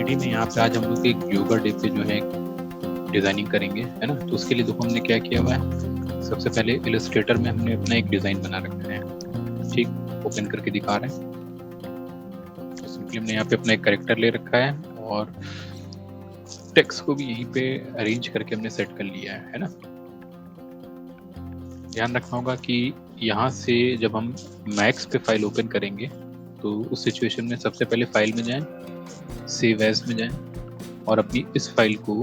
3D में यहाँ पे आज हम लोग एक योगा डे पे जो है डिज़ाइनिंग करेंगे, है ना? तो उसके लिए देखो हमने क्या किया हुआ है, सबसे पहले इलस्ट्रेटर में हमने अपना एक डिज़ाइन बना रखा है, ठीक? ओपन करके दिखा रहे हैं। तो सिंपली हमने यहाँ पे अपना एक कैरेक्टर ले रखा है और टेक्स्ट को भी यहीं पे अरेंज करके हमने सेट कर लिया है ना? ध्यान रखना होगा कि यहाँ से जब हम मैक्स पे फाइल ओपन करेंगे तो उस सिचुएशन में सबसे पहले फाइल में जाएं, सेव एज में जाएं और अपनी इस फाइल को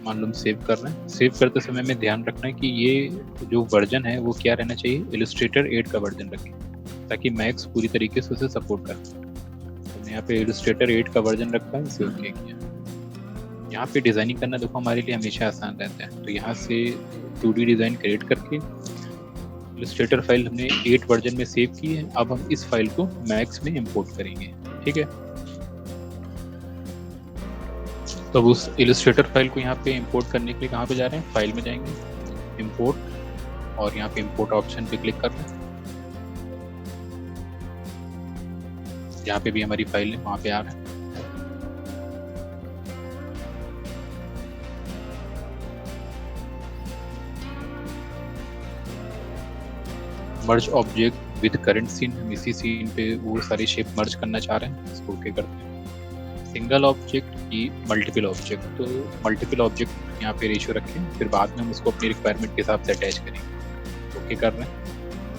मान लो हम सेव कर रहे हैं। सेव करते समय में ध्यान रखना है कि ये जो वर्जन है वो क्या रहना चाहिए, इलस्ट्रेटर 8 का वर्जन रखें ताकि मैक्स पूरी तरीके से उसे सपोर्ट कर। हमने यहाँ पे इलस्ट्रेटर 8 का वर्जन रखा है, सेव किया। यहाँ पे डिज़ाइनिंग करना देखो हमारे लिए हमेशा आसान रहता है। तो यहाँ से 2D डिज़ाइन क्रिएट करके इलस्ट्रेटर फाइल हमने 8 वर्जन में सेव की है। अब हम इस फाइल को मैक्स में इंपोर्ट करेंगे, ठीक है? तो उस इलस्ट्रेटर फाइल को यहाँ पे इंपोर्ट करने के लिए कहाँ पे जा रहे हैं, फाइल में जाएंगे, इंपोर्ट और यहाँ पे इंपोर्ट ऑप्शन पे क्लिक कर रहे हैं। यहाँ पे भी हमारी फाइल है, वहाँ पे आ रहा है। मर्ज ऑब्जेक्ट विद करंट सीन, हम इसी सीन पे वो सारी शेप मर्ज करना चाह रहे हैं, इसको ओके करते हैं। सिंगल ऑब्जेक्ट की मल्टीपल ऑब्जेक्ट, तो मल्टीपल ऑब्जेक्ट यहाँ पे रेशियो रखें, फिर बाद में हम उसको अपनी रिक्वायरमेंट के हिसाब से अटैच करेंगे, ओके कर रहे हैं।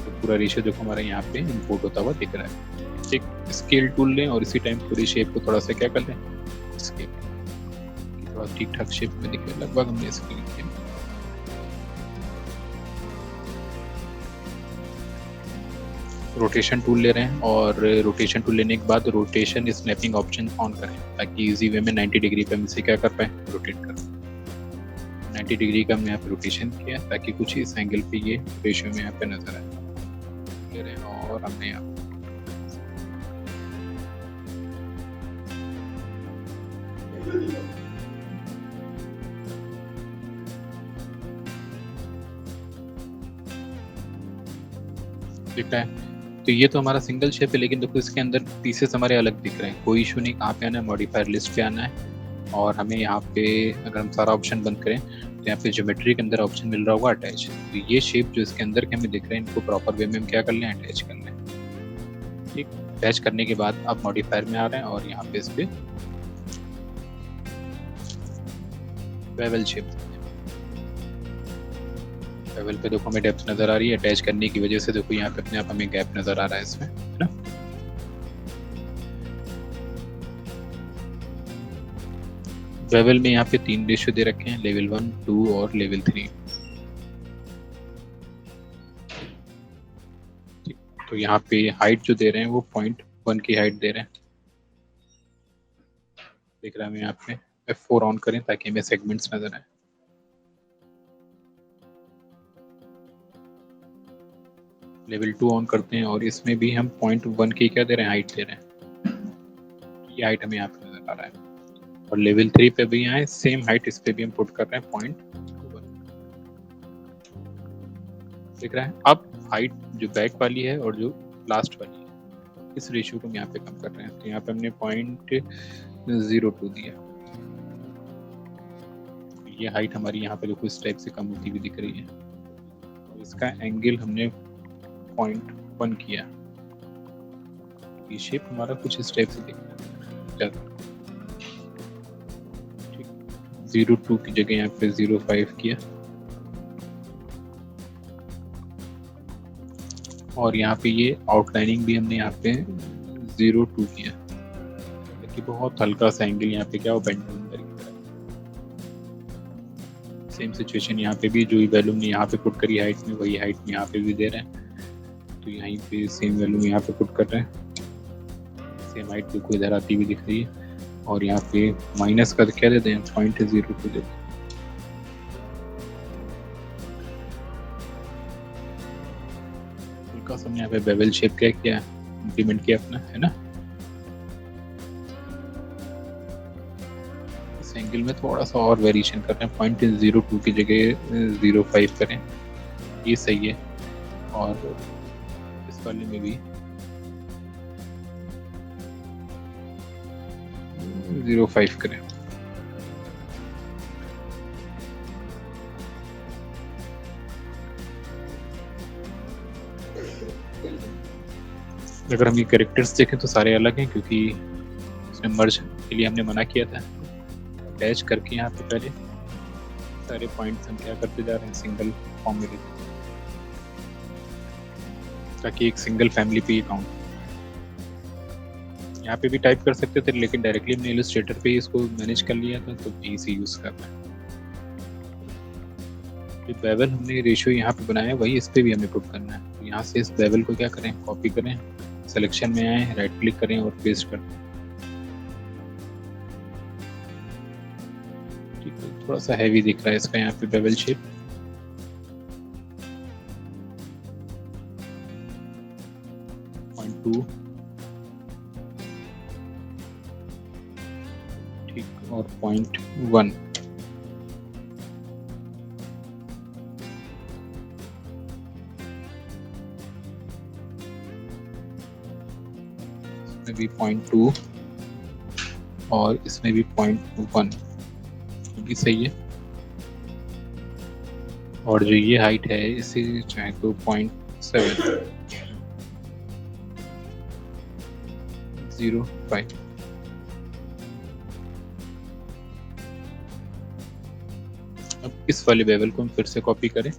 तो पूरा रेशियो देखो हमारे यहाँ पे इंपोर्ट होता हुआ दिख रहा है। ठीक, स्केल टूल लें और इसी टाइम पूरी शेप को थोड़ा सा क्या कर लें, स्केल, थोड़ा ठीक ठाक शेप में दिखे, लगभग हमने स्केल किया। रोटेशन टूल ले रहे हैं और रोटेशन टूल लेने के बाद रोटेशन स्नैपिंग ऑप्शन ऑन करें ताकि इजी वे में 90 डिग्री पे हम इसे क्या कर पाए, रोटेट कर। 90 डिग्री का हमने यहाँ पे रोटेशन किया ताकि कुछ इस एंगल पे ये रेशियो में यहाँ पे नजर आए। ले रहे हैं और हमने यहाँ दिख रहा है। तो ये तो हमारा सिंगल शेप है, लेकिन देखो इसके अंदर पीसेस हमारे अलग दिख रहे हैं। कोई इशू नहीं, कहाँ पे आना है, मॉडिफायर लिस्ट पे आना है और हमें यहाँ पे अगर हम सारा ऑप्शन बंद करें तो यहाँ पे ज्योमेट्री के अंदर ऑप्शन मिल रहा होगा अटैच। तो ये शेप जो इसके अंदर के हमें दिख रहे हैं इनको प्रॉपर वे में हम क्या कर लें, अटैच कर लें। ठीक, अटैच करने के बाद आप मॉडिफायर में आ रहे हैं और यहाँ पे इस पे बेवल शेप, बेवल पे देखो हमें डेप्थ नजर आ रही है। अटैच करने की वजह से देखो यहाँ पे अपने आप हमें गैप नजर आ रहा है इसमें, है ना? बेवल में यहाँ पे 3 रेशियो दे रखे हैं, लेवल 1, 2 और लेवल 3। तो यहाँ पे हाइट जो दे रहे हैं वो 0.1 की हाइट दे रहे हैं, देख रहा है हमें। यहाँ पे F4 ऑन करें ताकि हमें सेगमेंट्स नजर आए। लेवल 2 ऑन करते हैं और इसमें भी हम 0.1 की क्या दे रहे हैं, हाइट दे रहे हैं। ये हाइट हमें यहाँ पे नजर आ रहा है। और लेवल 3 पे भी यहाँ सेम हाइट, इस पे भी हम पुट कर रहे हैं 0.1, दिख रहा है। अब हाइट जो बैक वाली है और जो लास्ट वाली है इस रेशियो को हम यहाँ पे कम कर रहे हैं। तो यहाँ पे हमने 0.02 दिया। ये हाइट हमारी यहाँ पे देखो इस टाइप से कम होती हुई दिख रही है और इसका एंगल हमने 0.1 किया। ये शेप हमारा कुछ इस टाइप से दिख रहा है। 0.2 की जगह यहाँ पे 0.5 किया और यहाँ पे ये आउटलाइनिंग भी हमने यहाँ पे 0.2 किया ताकि बहुत हल्का सा एंगल यहाँ पे क्या हो, बेंड अंदर की तरफ। सेम सिचुएशन यहाँ पे भी, जो वैल्यू हमने यहाँ पे पुट करी हाइट में वही हाइट में यहाँ पे भी दे रहे हैं। तो यहीं पे सेम वैल्यू यहाँ पे पुट कर रहे हैं। सेम हाइट देखो इधर आती हुई दिख रही है और यहाँ पे माइनस का क्या देते हैं, 0.02 देते हैं। हल्का सा यहाँ पे बेवल शेप क्या किया, इंप्लीमेंट किया अपना, है ना? इस एंगल में थोड़ा सा और वेरिएशन कर रहे हैं, 0.02 की जगह 0.5 करें, ये सही है। और इस वाले में भी 0.5 करें। अगर हम ये कैरेक्टर्स देखें तो सारे अलग हैं, क्योंकि इसमें मर्ज के लिए हमने मना किया था। अटैच करके यहाँ पे पहले सारे पॉइंट्स हम क्या करते जा रहे हैं, सिंगल फॉर्म में लेते हैं, ताकि एक सिंगल फैमिली पे ये काउंट। यहाँ पे भी टाइप कर सकते थे, लेकिन डायरेक्टली हमने इलस्ट्रेटर पे ही इसको मैनेज कर लिया था, तो यहीं से यूज़ करना है। बेवल हमने रेशियो यहाँ पे बनाया है, वही इस पे भी हमें पुट करना है। तो यहाँ से इस बेवल को क्या करें, कॉपी करें, सिलेक्शन में आए, राइट क्लिक करें और पेस्ट कर दें। ठीक है, थोड़ा सा हैवी दिख रहा है इसका यहाँ पे बेवल शेप। .2 ठीक, और 0.1 इसमें भी 0.2 और इसमें भी 0.1 भी सही है। और जो ये हाइट है इसे चाहे तो 0.705। अब इस वाले बेवल को हम फिर से कॉपी करें,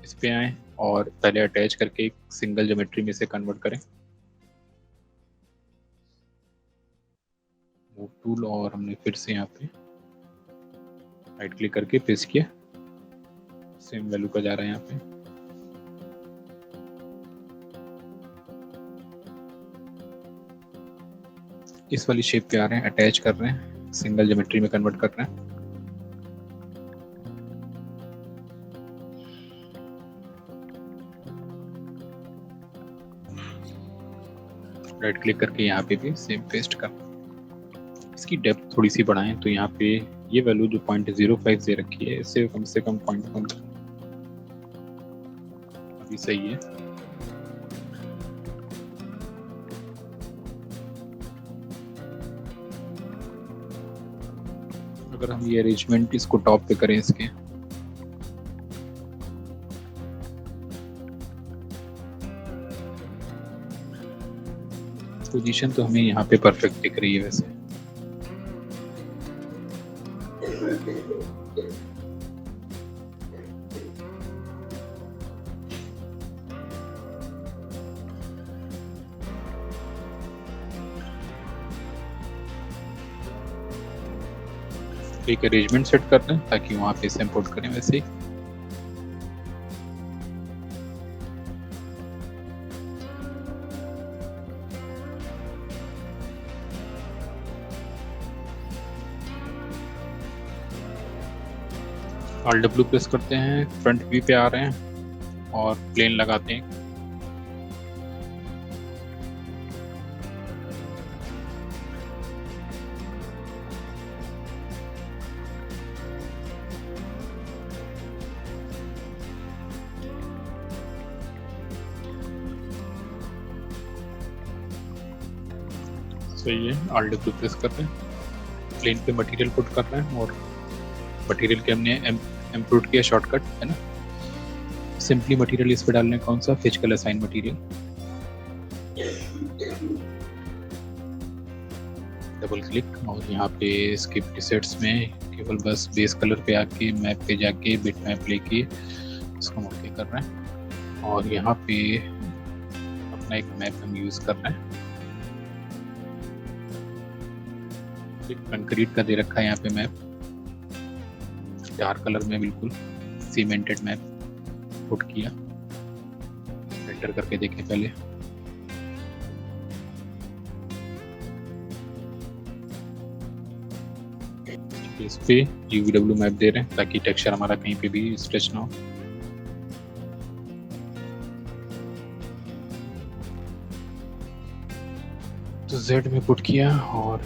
इस पे आए और पहले अटैच करके एक सिंगल ज्योमेट्री में से कन्वर्ट करें। मूव टूल, और हमने फिर से यहाँ पे राइट क्लिक करके पेस्ट किया, सेम वैल्यू का जा रहा है यहाँ पे। इस वाली शेप पे आ रहे हैं, अटैच कर रहे हैं, सिंगल ज्योमेट्री में कन्वर्ट कर रहे हैं। राइट क्लिक करके यहाँ पे भी सेम पेस्ट कर। इसकी डेप्थ थोड़ी सी बढ़ाएं, तो यहाँ पे ये वैल्यू जो 0.05 दे रखी है, इससे कम से कम 0.1 अभी सही है। अगर हम ये अरेंजमेंट इसको टॉप पे करें इसके, पोजीशन तो हमें यहाँ पे परफेक्ट दिख रही है वैसे। एक अरेंजमेंट सेट कर दें ताकि वहाँ पे इसे इंपोर्ट करें वैसे ही। Alt W प्रेस करते हैं, फ्रंट व्यू पे आ रहे हैं और प्लेन लगाते हैं। सही है, Alt W प्रेस कर रहे हैं, प्लेन पे मटेरियल पुट कर रहे हैं और मटेरियल के हमने इंपोर्ट किया शॉर्टकट है ना। सिंपली मटेरियल इस पे डालने, कौन सा, physical assign material. Double click और यहाँ पे इसके प्रीसेट्स में केवल बस बेस कलर पे आके मैप पे जाके बिट मैप लेके इसको मॉडिफाई कर रहे हैं। और यहाँ पे अपना एक मैप हम यूज कर रहे हैं, कंक्रीट का दे रखा है यहाँ पे मैप, डार्क कलर में बिल्कुल सीमेंटेड मैप पुट किया। एंटर करके देखें पहले। इस पे UVW मैप दे रहे हैं ताकि टेक्सचर हमारा कहीं पे भी स्ट्रेच ना हो। तो Z में पुट किया और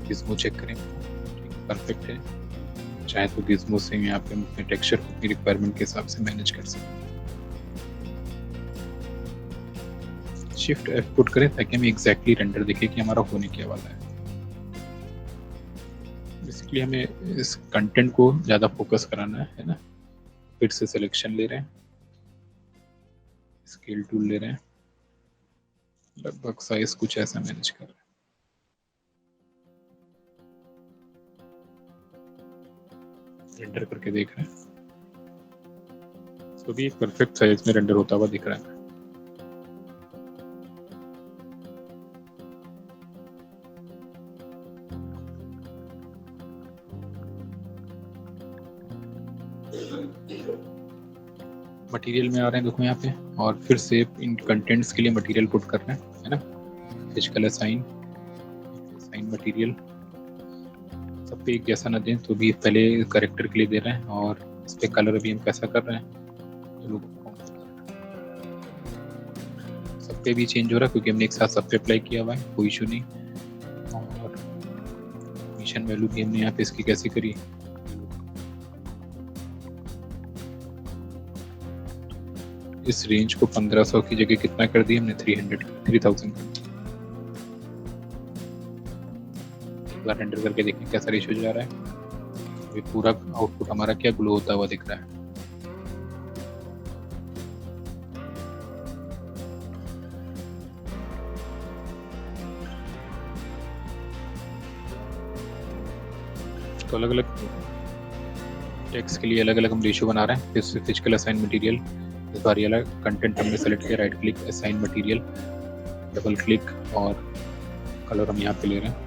गिज़मो चेक करें, परफेक्ट है। चाहे तो गिज़मो से यहाँ पे अपने टेक्सचर को अपनी रिक्वायरमेंट के हिसाब से मैनेज कर सकते हैं। Shift F पुट करें ताकि हमें एग्जैक्टली रेंडर दिखे कि हमारा होने क्या वाला है। बेसिकली हमें इस कंटेंट को ज़्यादा फोकस कराना है ना। फिर से सिलेक्शन ले रहे हैं, स्केल टूल ले रहे हैं, लगभग साइज कुछ ऐसा मैनेज कर रहे हैं। रेंडर करके देख रहे हैं, तो भी एक परफेक्ट साइज में रेंडर होता हुआ दिख रहा है। मटेरियल में आ रहे हैं, देखो यहाँ पे, और फिर से इन कंटेंट्स के लिए मटेरियल पुट कर रहे हैं, है ना। फिजिकल असाइन मटेरियल सब पे एक जैसा ना दें, तो भी पहले करेक्टर के लिए दे रहे हैं, और इस पे कलर भी हम कैसा कर रहे हैं, सब पे भी चेंज हो रहा है क्योंकि हमने एक साथ सब पे अप्लाई किया हुआ है, कोई इशू नहीं। और मिशन वैल्यू भी हमने यहाँ पे इसकी कैसे करी, इस रेंज को 1500 की जगह कितना कर दिया हमने, 3000 कर दिया। एक बार रेंडर करके देखें कैसा रेशियो जा रहा है। ये पूरा आउटपुट हमारा क्या ग्लो होता हुआ दिख रहा है। तो अलग अलग टेक्स्ट के लिए अलग अलग हम रेशियो बना रहे हैं। फिर से फिजिकल असाइन मटेरियल, इस बार ये कंटेंट हमने सेलेक्ट किया, right click, assign material, double click, और कलर हम यहाँ पे ले रहे हैं।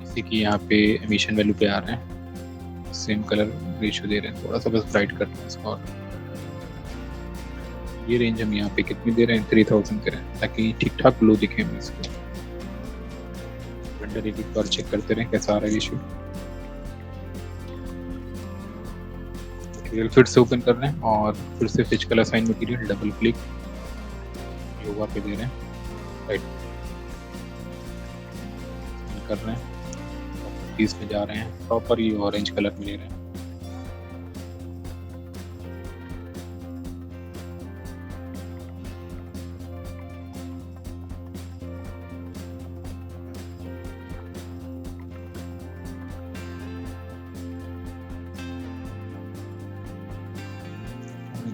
इसी की यहाँ पे एमिशन वैल्यू पे आ रहे हैं, सेम कलर रेशियो दे रहे हैं, थोड़ा सा बस ब्राइट करते हैं इसको। और ये रेंज हम यहाँ पे कितनी दे रहे हैं, 3000 दे रहे हैं, ताकि ठीक ठाक ग्लो दिखे हमें इसको। रेंडर एक बार चेक करते रहे कैसा आ रहा है रेशियो। मटेरियल फिर से ओपन कर रहे हैं, और फिर से physical assign material, double click, yoga पे दे रहे हैं, राइट कर रहे हैं, पीस में जा रहे हैं, प्रॉपर ये ऑरेंज कलर में ले रहे हैं।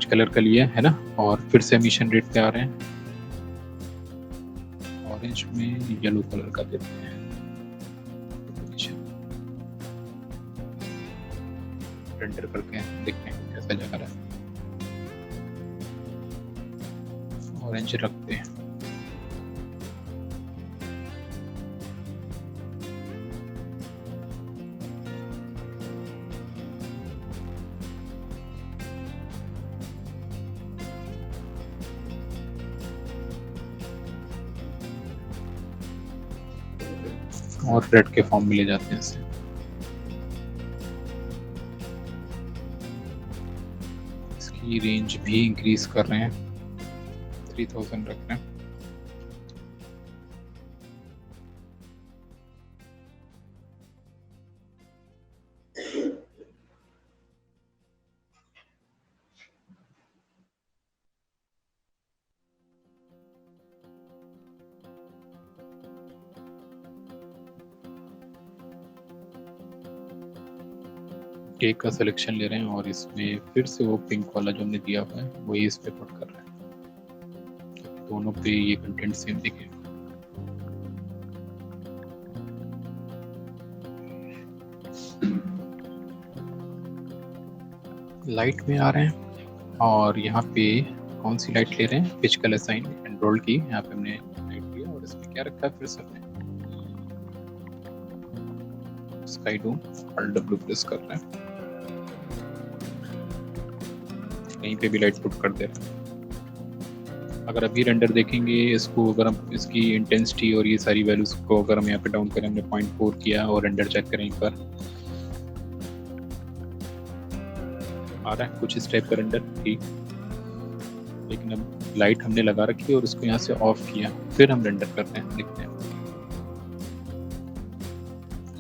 कलर का लिया है ना, और फिर से एमिशन रेट पे आ रहे हैं, ऑरेंज में येलो कलर का देते हैं। रेंडर करके देखते हैं कैसा जा रहा है। ऑरेंज रखते हैं, और रेड के फॉर्म में ले जाते हैं इसे। इसकी रेंज भी इंक्रीज कर रहे हैं, 3000 रख रहे हैं। केक का सिलेक्शन ले रहे हैं, और इसमें फिर से वो पिंक वाला जो हमने दिया हुआ है वही इस पे पुट कर रहे हैं, दोनों पे ये कंटेंट सेम दिखे। लाइट में आ रहे हैं, और यहाँ पे कौन सी लाइट ले रहे हैं, फिजिकल असाइन एंड्रोल की, यहाँ पे हमने लाइट लिया, और इसमें क्या रखा है फिर से स्काई डोम, RW प्रेस कर रहे हैं, कहीं पे भी लाइट पुट कर दे रहे हैं। अगर अभी रेंडर देखेंगे इसको, अगर हम इसकी इंटेंसिटी और ये सारी वैल्यूज को अगर हम यहाँ पे डाउन करें, हमने 0.4 किया, और रेंडर चेक करें एक बार, आ रहा है कुछ इस टाइप का रेंडर, ठीक। लेकिन अब लाइट हमने लगा रखी है और इसको यहाँ से ऑफ किया, फिर हम रेंडर करते हैं, देखते हैं।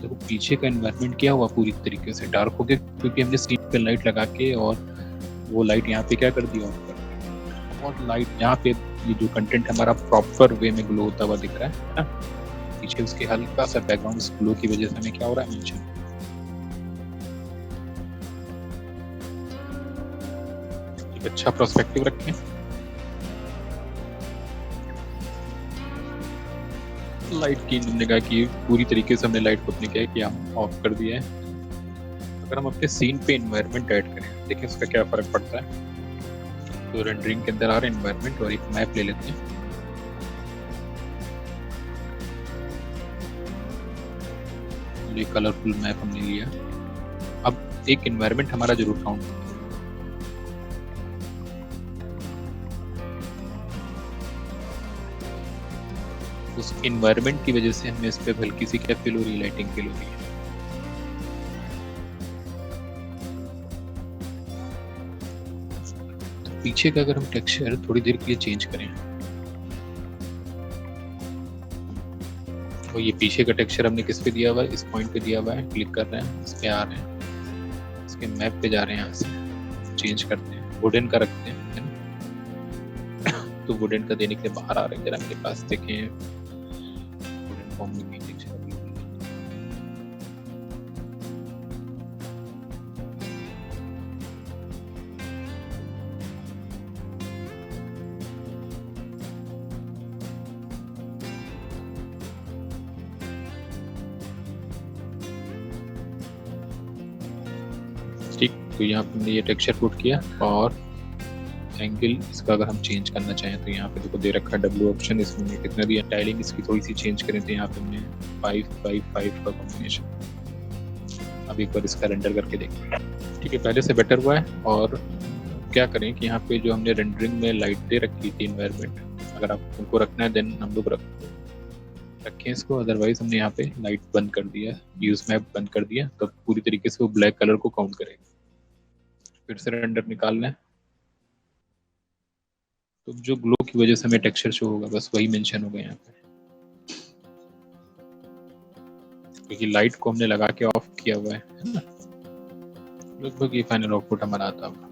देखो पीछे का एनवायरनमेंट क्या हुआ, पूरी तरीके से डार्क हो गया, क्योंकि हमने स्क्रीन पे लाइट लगा के और वो लाइट यहाँ पे क्या कर दिया, और लाइट यहाँ पे ये जो कंटेंट हमारा प्रॉपर वे में ग्लो होता हुआ दिख रहा है ना, पीछे उसके हल्का सा बैकग्राउंड ग्लो की वजह से हमें क्या हो रहा है, मेंशन। एक अच्छा पर्सपेक्टिव रखें। लाइट की हमने कहा कि पूरी तरीके से हमने लाइट को अपने क्या है कि हम ऑफ कर दिया है। अगर हम अपने सीन पे इन्वायरमेंट ऐड करें, देखिए उसका क्या फर्क पड़ता है। तो रेंडरिंग के अंदर आ रहा है इन्वायरमेंट, और एक मैप ले लेते हैं। ये कलरफुल मैप हमने लिया। अब एक इन्वायरमेंट हमारा जरूर काउंट होगा। उस इन्वायरमेंट की वजह से हमें इस पे हल्की सी क्या फील हो रही है, लाइटिंग फील हो रही है। तो पीछे का अगर हम टेक्सचर थोड़ी देर के लिए चेंज करें, तो ये पीछे का टेक्सचर हमने किस पे दिया हुआ है, इस पॉइंट पे दिया हुआ है। क्लिक कर रहे हैं, इस पे आ रहे हैं, इसके मैप पे जा रहे हैं, यहाँ से चेंज करते हैं, वुडन का रखते हैं, है ना। तो वुडन का देने के लिए बाहर आ रहे हैं, जरा मेरे पास देखें वुडन फॉर्म में टेक्सचर अवेलेबल है। ठीक, तो यहाँ पे हमने ये टेक्सचर पुट किया, और एंगल इसका अगर हम चेंज करना चाहें तो यहाँ पे देखो दे रखा है W ऑप्शन, इसमें हमने कितना दिया। टाइलिंग इसकी थोड़ी सी चेंज करें तो यहाँ पे हमने 5-5-5 का कॉम्बिनेशन। अब एक बार इसका रेंडर करके देखें। ठीक है, पहले से बेटर हुआ है। और क्या करें कि यहाँ पे जो हमने रेंडरिंग में लाइट दे रखी थी इन्वायरमेंट, अगर आप उनको रखना है देन हम लोग रखें इसको, अदरवाइज हमने यहाँ पे लाइट बंद कर दिया, यूज मैप बंद कर दिया, तो पूरी तरीके से वो ब्लैक कलर को काउंट करेगा। फिर से रेंडर निकाल लें, तो जो ग्लो की वजह से हमें टेक्सचर शो होगा बस वही मेंशन होगा यहाँ पे, क्योंकि लाइट को हमने लगा के ऑफ किया हुआ है ना। लगभग ये फाइनल आउटपुट हमारा आता होगा।